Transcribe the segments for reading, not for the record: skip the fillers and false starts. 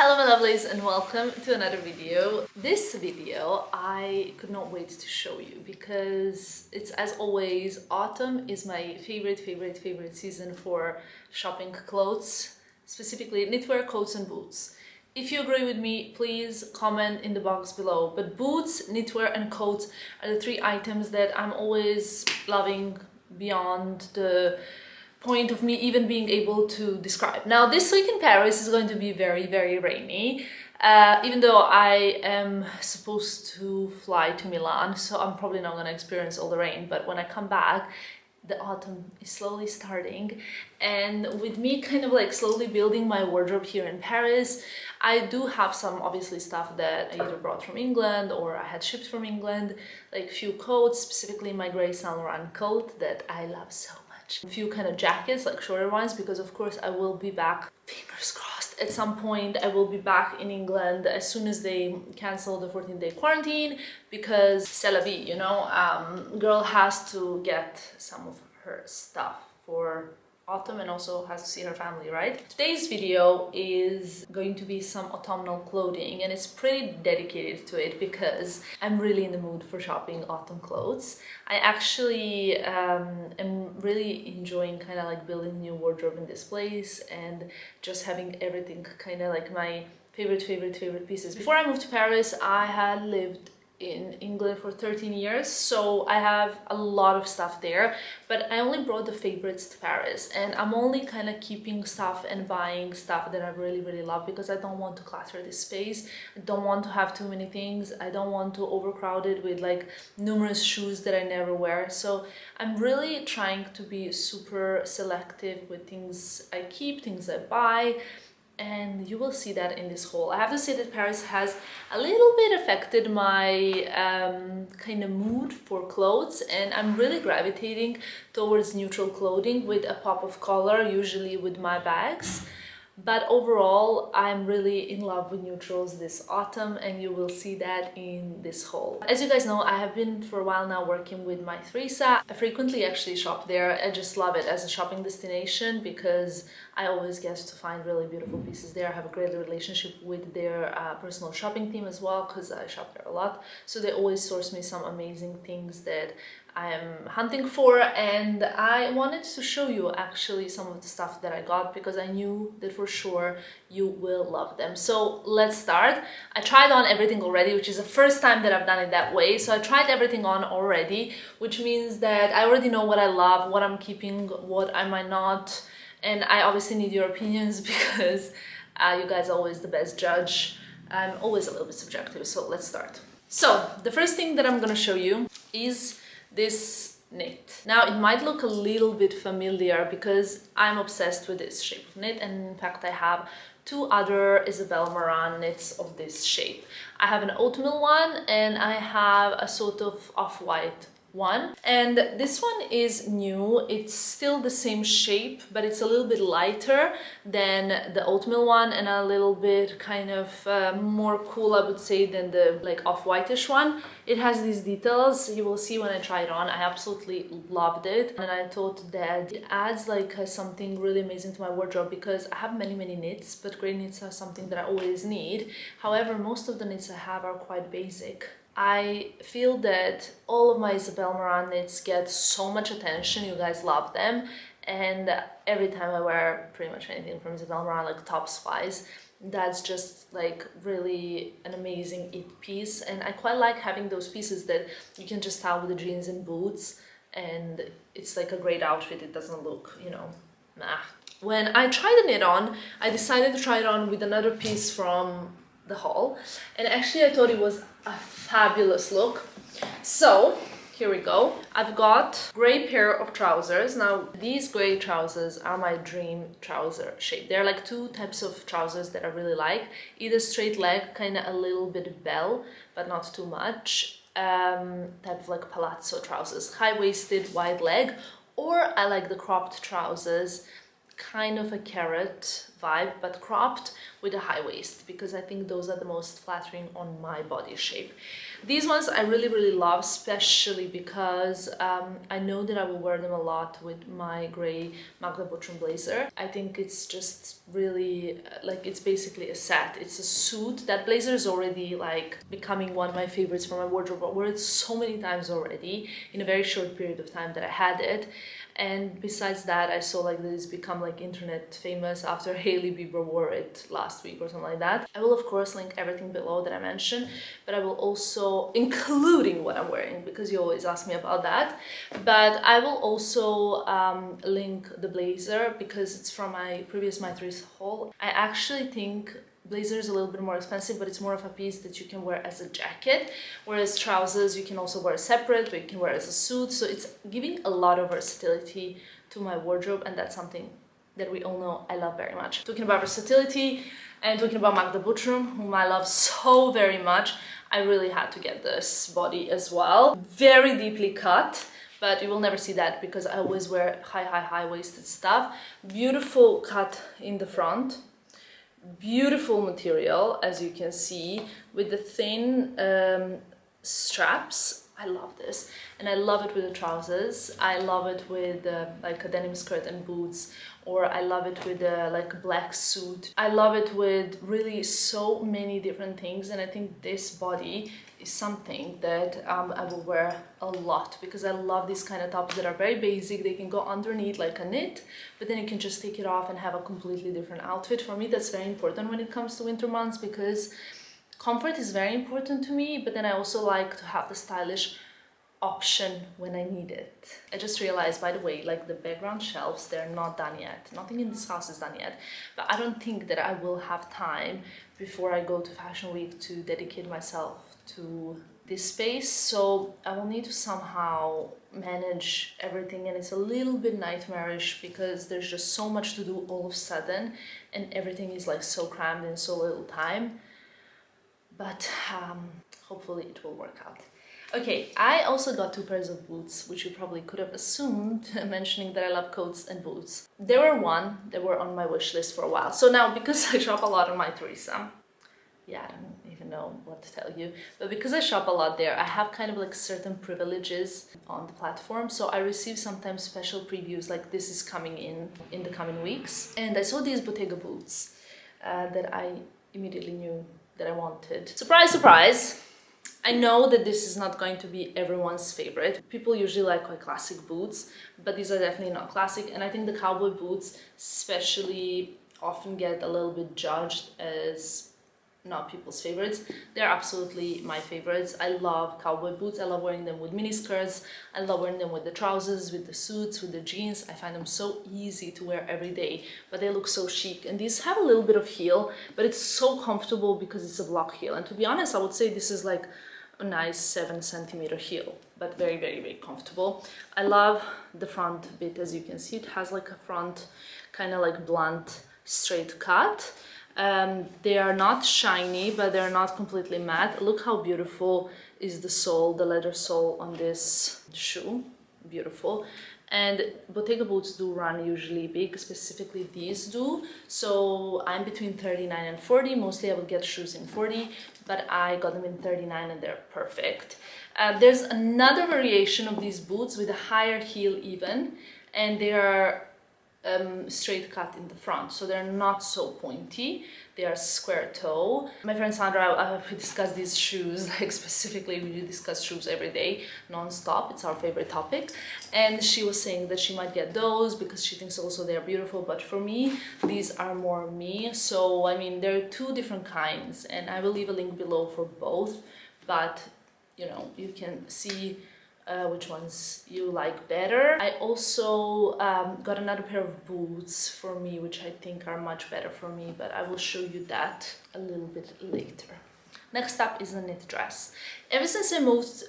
Hello my lovelies and welcome to another video. This video I could not wait to show you because it's, as always, autumn is my favorite season for shopping clothes, specifically knitwear, coats and boots. If you agree with me, please comment in the box below. But boots, knitwear and coats are the three items that I'm always loving beyond the point of me even being able to describe. Now this week in Paris is going to be very rainy, even though I am supposed to fly to Milan, so I'm probably not going to experience all the rain. But when I come back, the autumn is slowly starting, and with me kind of like slowly building my wardrobe here in Paris, I do have some obviously stuff that I either brought from England or I had shipped from England, like a few coats, specifically my grey Saint Laurent coat that I love so much. A few kind of jackets, like shorter ones, because of course I will be back, fingers crossed, at some point I will be back in England as soon as they cancel the 14-day quarantine, because c'est la vie, you know, girl has to get some of her stuff for autumn and also has to see her family, right? Today's video is going to be some autumnal clothing, and it's pretty dedicated to it because I'm really in the mood for shopping autumn clothes. I actually am really enjoying kind of like building a new wardrobe in this place and just having everything kind of like my favorite pieces. Before I moved to Paris, I had lived in England for 13 years, so I have a lot of stuff there, but I only brought the favorites to Paris, and I'm only kind of keeping stuff and buying stuff that I really love because I don't want to clutter this space. I don't want to have too many things. I don't want to overcrowd it with like numerous shoes that I never wear. So I'm really trying to be super selective with things I keep, things I buy, and you will see that in this haul. I have to say that Paris has a little bit affected my kind of mood for clothes, and I'm really gravitating towards neutral clothing with a pop of color, usually with my bags. But overall, I'm really in love with neutrals this autumn, and you will see that in this haul. As you guys know, I have been for a while now working with Mytheresa. I frequently actually shop there. I just love it as a shopping destination because I always get to find really beautiful pieces there. I have a great relationship with their personal shopping team as well because I shop there a lot. So they always source me some amazing things that I am hunting for, and I wanted to show you actually some of the stuff that I got because I knew that for sure you will love them. So let's start. I tried on everything already, which is the first time that I've done it that way. So I tried everything on already, which means that I already know what I love, what I'm keeping, what I might not, and I obviously need your opinions because you guys are always the best judge. I'm always a little bit subjective, so let's start. So the first thing that I'm gonna show you is this knit. Now it might look a little bit familiar because I'm obsessed with this shape of knit, and in fact I have two other Isabel Marant knits of this shape. I have an oatmeal one and I have a sort of off-white one, and this one is new. It's still the same shape, but it's a little bit lighter than the oatmeal one and a little bit kind of more cool, I would say, than the like off-whitish one. It has these details, you will see when I try it on. I absolutely loved it, and I thought that it adds like something really amazing to my wardrobe because I have many knits, but grey knits are something that I always need. However, most of the knits I have are quite basic. I feel that all of my Isabel Marant knits get so much attention, you guys love them, and every time I wear pretty much anything from Isabel Marant, like tops wise, that's just like really an amazing it piece. And I quite like having those pieces that you can just style with the jeans and boots, and it's like a great outfit. It doesn't look, you know, nah. When I tried the knit on, I decided to try it on with another piece from the haul, and actually I thought it was a fabulous look. So here we go. I've got gray pair of trousers. Now these gray trousers are my dream trouser shape. There are like two types of trousers that I really like, either straight leg, kind of a little bit bell but not too much, type of like palazzo trousers, high-waisted wide leg, or I like the cropped trousers, kind of a carrot vibe, but cropped with a high waist, because I think those are the most flattering on my body shape. These ones I really love, especially because I know that I will wear them a lot with my gray Magda Butrym blazer. I think it's just really like, it's basically a set. It's a suit. That blazer is already like becoming one of my favorites for my wardrobe. I wore it so many times already in a very short period of time that I had it. And besides that, I saw like this become like internet famous after Hailey Bieber wore it last week or something like that. I will of course link everything below that I mentioned, but I will also, including what I'm wearing, because you always ask me about that, but I will also link the blazer because it's from my previous My Threes haul. I actually think blazer is a little bit more expensive, but it's more of a piece that you can wear as a jacket, whereas trousers you can also wear separate, but you can wear as a suit. So it's giving a lot of versatility to my wardrobe, and that's something that we all know I love very much. Talking about versatility and talking about Magda Butrym, whom I love so very much, I really had to get this body as well. Very deeply cut, but you will never see that because I always wear high-waisted stuff. Beautiful cut in the front. Beautiful material, as you can see, with the thin straps. I love this, and I love it with the trousers. I love it with like a denim skirt and boots, or I love it with like a black suit. I love it with really so many different things, and I think this body is something that I will wear a lot because I love these kind of tops that are very basic. They can go underneath like a knit, but then you can just take it off and have a completely different outfit. For me, that's very important when it comes to winter months because comfort is very important to me, but then I also like to have the stylish option when I need it. I just realized, by the way, like the background shelves, they're not done yet. Nothing in this house is done yet, but I don't think that I will have time before I go to Fashion Week to dedicate myself to this space. So I will need to somehow manage everything, and it's a little bit nightmarish because there's just so much to do all of a sudden, and everything is like so crammed in so little time. But hopefully it will work out. Okay, I also got 2 pairs of boots, which you probably could have assumed, mentioning that I love coats and boots. There were they were on my wish list for a while. So now, because I shop a lot on My Threes, yeah, I don't even know what to tell you, but because I shop a lot there, I have kind of like certain privileges on the platform. So I receive sometimes special previews, like this is coming in the coming weeks. And I saw these Bottega boots that I immediately knew that I wanted. Surprise, surprise! I know that this is not going to be everyone's favorite. People usually like quite classic boots, but these are definitely not classic. And I think the cowboy boots especially often get a little bit judged as not people's favorites. They're absolutely my favorites. I love cowboy boots. I love wearing them with mini skirts. I love wearing them with the trousers, with the suits, with the jeans. I find them so easy to wear every day, but they look so chic. And these have a little bit of heel, but it's so comfortable because it's a block heel. And to be honest, I would say this is like a nice 7 centimeter heel, but very comfortable. I love the front bit. As you can see, it has like a front kind of like blunt straight cut. They are not shiny, but they're not completely matte. Look how beautiful is the sole, the leather sole on this shoe. Beautiful. And Bottega boots do run usually big, specifically these do. So I'm between 39 and 40. Mostly I would get shoes in 40, but I got them in 39 and they're perfect. There's another variation of these boots with a higher heel even, and they are straight cut in the front, so they're not so pointy. They are square toe. My friend Sandra, we discussed these shoes, like specifically we discuss shoes every day non-stop. It's our favorite topic, and she was saying that she might get those because she thinks also they're beautiful, but for me these are more me. So I mean, there are 2 different kinds, and I will leave a link below for both, but you know, you can see which ones you like better. I also got another pair of boots for me, which I think are much better for me, but I will show you that a little bit later. Next up is a knit dress. Ever since I moved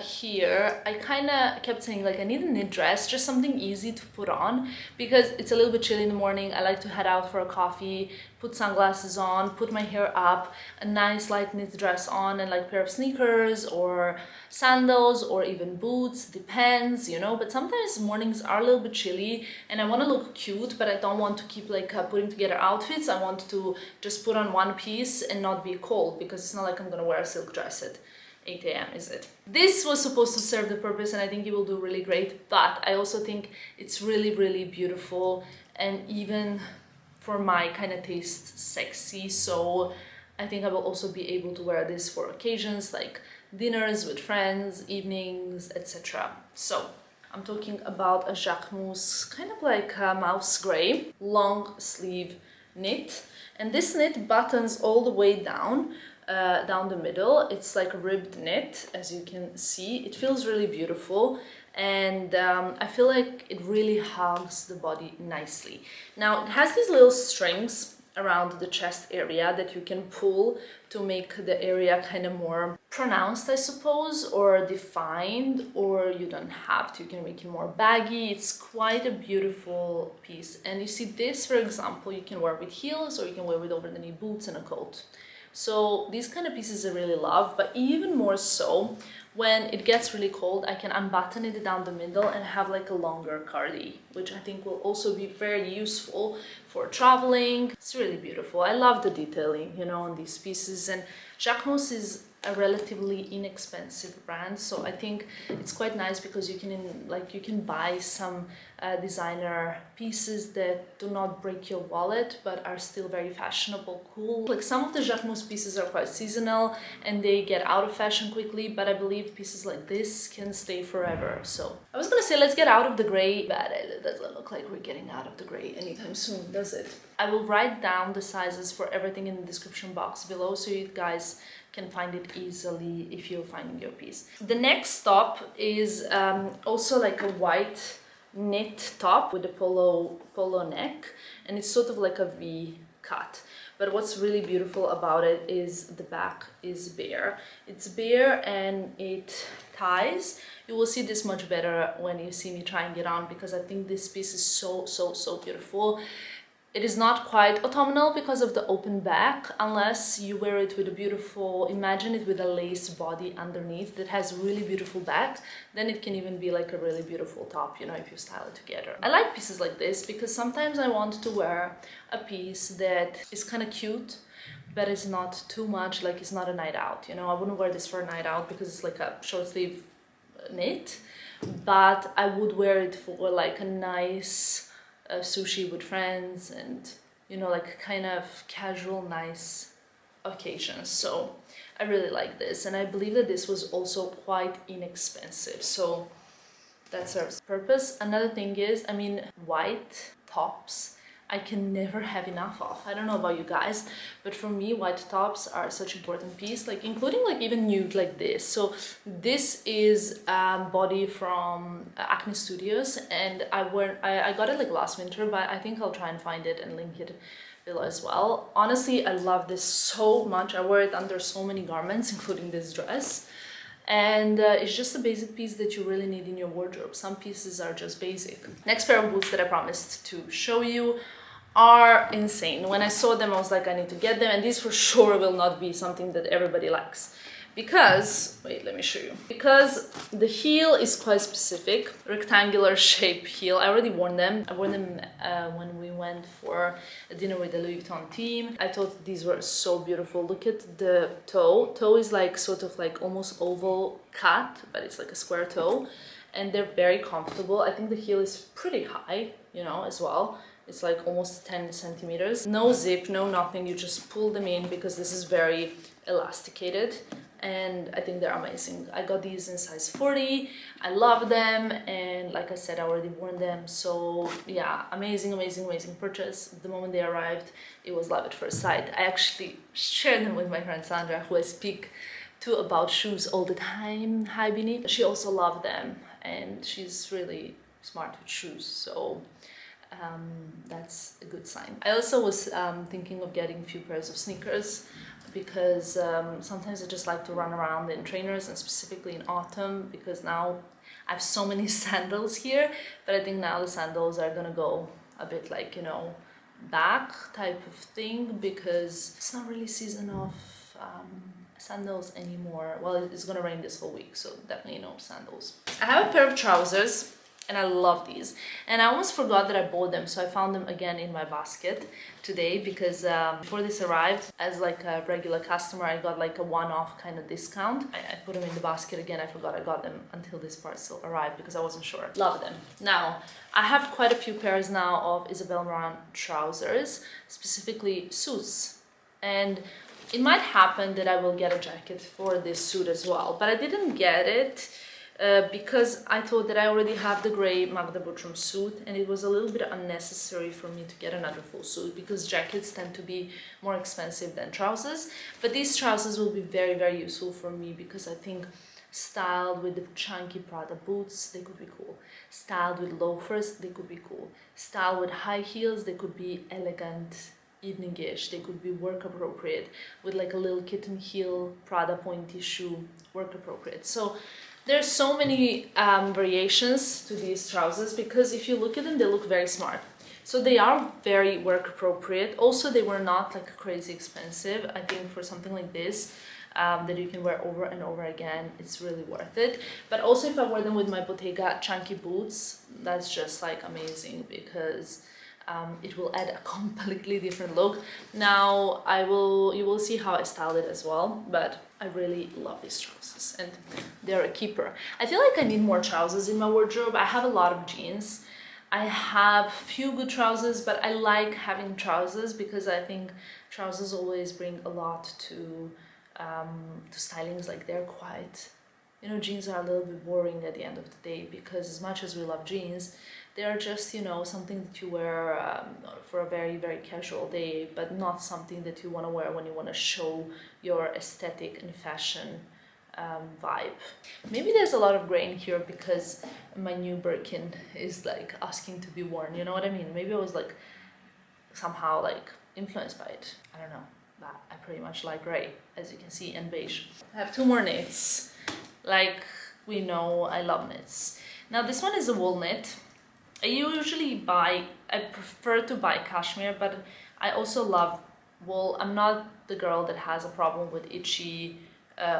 here, I kind of kept saying like I need a knit dress, just something easy to put on because it's a little bit chilly in the morning. I like to head out for a coffee, put sunglasses on, put my hair up, a nice light knit dress on, and like a pair of sneakers or sandals or even boots, depends, you know. But sometimes mornings are a little bit chilly and I want to look cute, but I don't want to keep like putting together outfits. I want to just put on one piece and not be cold, because it's not like I'm gonna wear a silk dress at 8 a.m. is it? This was supposed to serve the purpose and I think it will do really great, but I also think it's really, really beautiful and even for my kind of taste sexy. So I think I will also be able to wear this for occasions like dinners with friends, evenings, etc. So I'm talking about a Jacquemus, kind of like a mouse gray, long sleeve knit. And this knit buttons all the way down the middle. It's like a ribbed knit, as you can see. It feels really beautiful, and I feel like it really hugs the body nicely. Now it has these little strings around the chest area that you can pull to make the area kind of more pronounced, I suppose, or defined, or you don't have to, you can make it more baggy. It's quite a beautiful piece. And you see this, for example, you can wear with heels or you can wear with over the knee boots and a coat. So these kind of pieces I really love, but even more so when it gets really cold, I can unbutton it down the middle and have like a longer cardi, which I think will also be very useful for traveling. It's really beautiful. I love the detailing, you know, on these pieces, and Jacquemus is a relatively inexpensive brand, so I think it's quite nice because you can buy some designer pieces that do not break your wallet but are still very fashionable, cool. Like some of the Jacquemus pieces are quite seasonal and they get out of fashion quickly, but I believe pieces like this can stay forever. So I was gonna say let's get out of the gray, but it doesn't look like we're getting out of the gray anytime soon, does it? I will write down the sizes for everything in the description box below so you guys can find it easily if you're finding your piece. The next top is also like a white knit top with a polo neck, and it's sort of like a V cut. But what's really beautiful about it is the back is bare. It's bare and it ties. You will see this much better when you see me trying it on, because I think this piece is so beautiful. It is not quite autumnal because of the open back, unless you wear it with a beautiful, imagine it with a lace body underneath that has really beautiful back, then it can even be like a really beautiful top, you know, if you style it together. I like pieces like this because sometimes I want to wear a piece that is kind of cute, but it's not too much, like it's not a night out, you know. I wouldn't wear this for a night out because it's like a short sleeve knit, but I would wear it for like a nice sushi with friends and, you know, like kind of casual nice occasions. So I really like this, and I believe that this was also quite inexpensive, so that serves purpose. Another thing is, I mean, white tops I can never have enough of. I don't know about you guys, but for me white tops are such an important piece, like including like even nude like this. So this is body from Acne Studios, and I got it like last winter, but I think I'll try and find it and link it below as well. Honestly, I love this so much. I wear it under so many garments, including this dress. And it's just a basic piece that you really need in your wardrobe. Some pieces are just basic. Next pair of boots that I promised to show you are insane. When I saw them, I was like, I need to get them, and these for sure will not be something that everybody likes. Because, wait, let me show you. Because the heel is quite specific, rectangular shape heel. I already worn them. I wore them when we went for a dinner with the Louis Vuitton team. I thought these were so beautiful. Look at the toe. Toe is like sort of like almost oval cut, but it's like a square toe. And they're very comfortable. I think the heel is pretty high, you know, as well. It's like almost 10 centimeters. No zip, no nothing. You just pull them in because this is very elasticated. And I think they're amazing. I got these in size 40. I love them, and like I said, I already worn them. So yeah, amazing purchase. The moment they arrived, it was love at first sight. I actually shared them with my friend Sandra, who I speak to about shoes all the time. Hi Bini. She also loved them, and she's really smart with shoes. So that's a good sign. I also was thinking of getting a few pairs of sneakers, because sometimes I just like to run around in trainers, and specifically in autumn, because now I have so many sandals here, but I think now the sandals are gonna go a bit like, you know, back type of thing, because it's not really season of sandals anymore. Well, it's gonna rain this whole week, so definitely no sandals. I have a pair of trousers and I love these, and I almost forgot that I bought them, so I found them again in my basket today, because before this arrived, as like a regular customer, I got like a one-off kind of discount. I put them in the basket again. I forgot I got them until this parcel arrived because I wasn't sure. Love them. Now I have quite a few pairs now of Isabel Marant trousers, specifically suits, and it might happen that I will get a jacket for this suit as well, but I didn't get it because I thought that I already have the gray Magda Butrym suit, and it was a little bit unnecessary for me to get another full suit, because jackets tend to be more expensive than trousers. But these trousers will be very, very useful for me, because I think styled with the chunky Prada boots, they could be cool. Styled with loafers, they could be cool. Styled with high heels, they could be elegant, evening-ish. They could be work appropriate with like a little kitten heel Prada pointy shoe, work appropriate. So there's so many variations to these trousers, because if you look at them, they look very smart. So they are very work appropriate. Also, they were not like crazy expensive. I think for something like this that you can wear over and over again, it's really worth it. But also if I wear them with my Bottega chunky boots, that's just like amazing, because it will add a completely different look. Now you will see how I styled it as well, but I really love these trousers and they're a keeper. I feel like I need more trousers in my wardrobe. I have a lot of jeans. I have few good trousers, but I like having trousers because I think trousers always bring a lot to stylings. Like they're quite, you know, jeans are a little bit boring at the end of the day, because as much as we love jeans, they are just, you know, something that you wear for a very, very casual day, but not something that you want to wear when you want to show your aesthetic and fashion vibe. Maybe there's a lot of gray in here because my new Birkin is like asking to be worn, you know what I mean? Maybe I was like somehow like influenced by it. I don't know, but I pretty much like gray, as you can see, and beige. I have two more knits. Like we know, I love knits. Now this one is a wool knit. I prefer to buy cashmere, but I also love wool. I'm not the girl that has a problem with itchy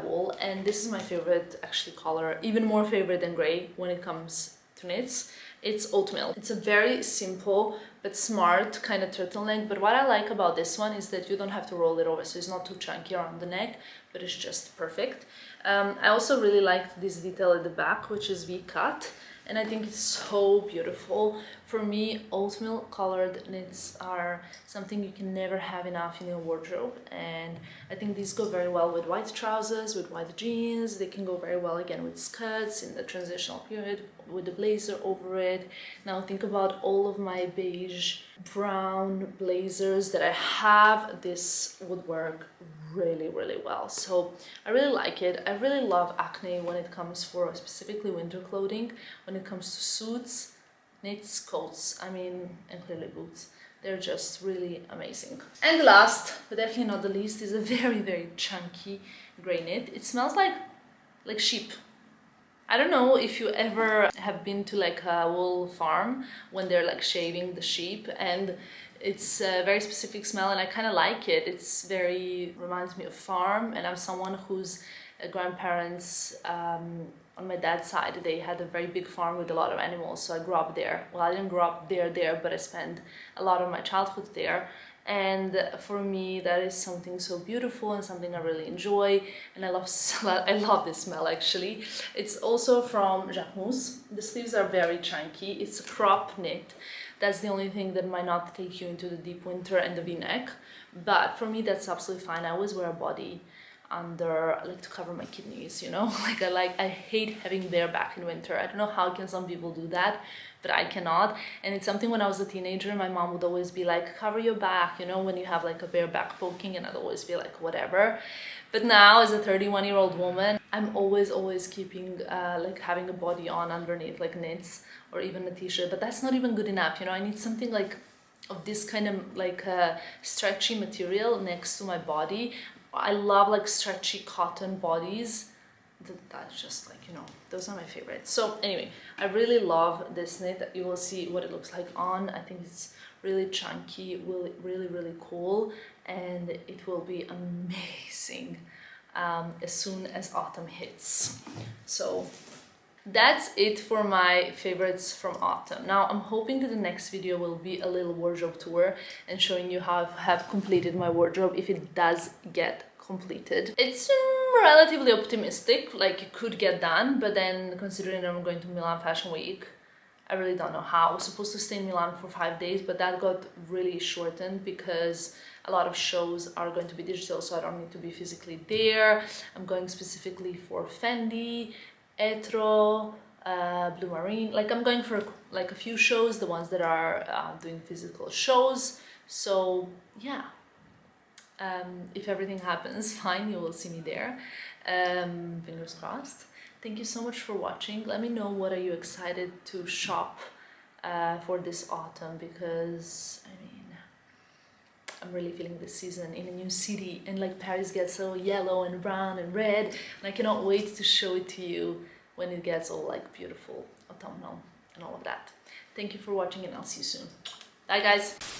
wool, and this is my favorite actually color, even more favorite than gray when it comes to knits. It's Oatmeal. It's a very simple but smart kind of turtleneck, but what I like about this one is that you don't have to roll it over, so it's not too chunky around the neck, but it's just perfect. I also really like this detail at the back, which is V-cut, and I think it's so beautiful. For me, oatmeal colored knits are something you can never have enough in your wardrobe, and I think these go very well with white trousers, with white jeans. They can go very well again with skirts in the transitional period, with the blazer over it. Now think about all of my beige brown blazers that I have. This would work really, really well. So I really like it. I really love Acne when it comes for specifically winter clothing, when it comes to suits, knits, coats, I mean, and clearly boots. They're just really amazing. And the last, but definitely not the least, is a very, very chunky gray knit. It smells like sheep. I don't know if you ever have been to like a wool farm when they're like shaving the sheep, and it's a very specific smell, and I kind of like it. It's very, reminds me of farm, and I'm someone whose grandparents on my dad's side, they had a very big farm with a lot of animals, so I grew up there. Well, I didn't grow up there, but I spent a lot of my childhood there. And for me, that is something so beautiful and something I really enjoy, and I love this smell actually. It's also from Jacquemus. The sleeves are very chunky. It's a crop knit. That's the only thing that might not take you into the deep winter, and the V-neck. But for me, that's absolutely fine. I always wear a body under, I like to cover my kidneys, you know. I hate having bare back in winter. I don't know how can some people do that, but I cannot. And it's something when I was a teenager, my mom would always be like, cover your back, you know, when you have like a bare back poking, and I'd always be like, whatever. But now as a 31-year-old woman, I'm always keeping like having a body on underneath, like knits or even a t-shirt, but that's not even good enough, you know. I need something like of this kind of like stretchy material next to my body. I love like stretchy cotton bodies. That's just like, you know, those are my favorites. So anyway, I really love this knit. You will see what it looks like on. I think it's really chunky, really cool, and it will be amazing as soon as autumn hits. So that's it for my favorites from autumn. Now I'm hoping that the next video will be a little wardrobe tour and showing you how I have completed my wardrobe, if it does get completed. It's relatively optimistic, like it could get done, but then considering I'm going to Milan Fashion Week, I really don't know how. I was supposed to stay in Milan for 5 days, but that got really shortened because a lot of shows are going to be digital, so I don't need to be physically there. I'm going specifically for Fendi, Etro, Blue Marine. Like I'm going for like a few shows, the ones that are doing physical shows. So yeah, if everything happens fine, you will see me there. Fingers crossed. Thank you so much for watching. Let me know what are you excited to shop for this autumn, because I mean, I'm really feeling this season in a new city, and like Paris gets so yellow and brown and red, and I cannot wait to show it to you when it gets all like beautiful autumnal and all of that. Thank you for watching, and I'll see you soon. Bye guys.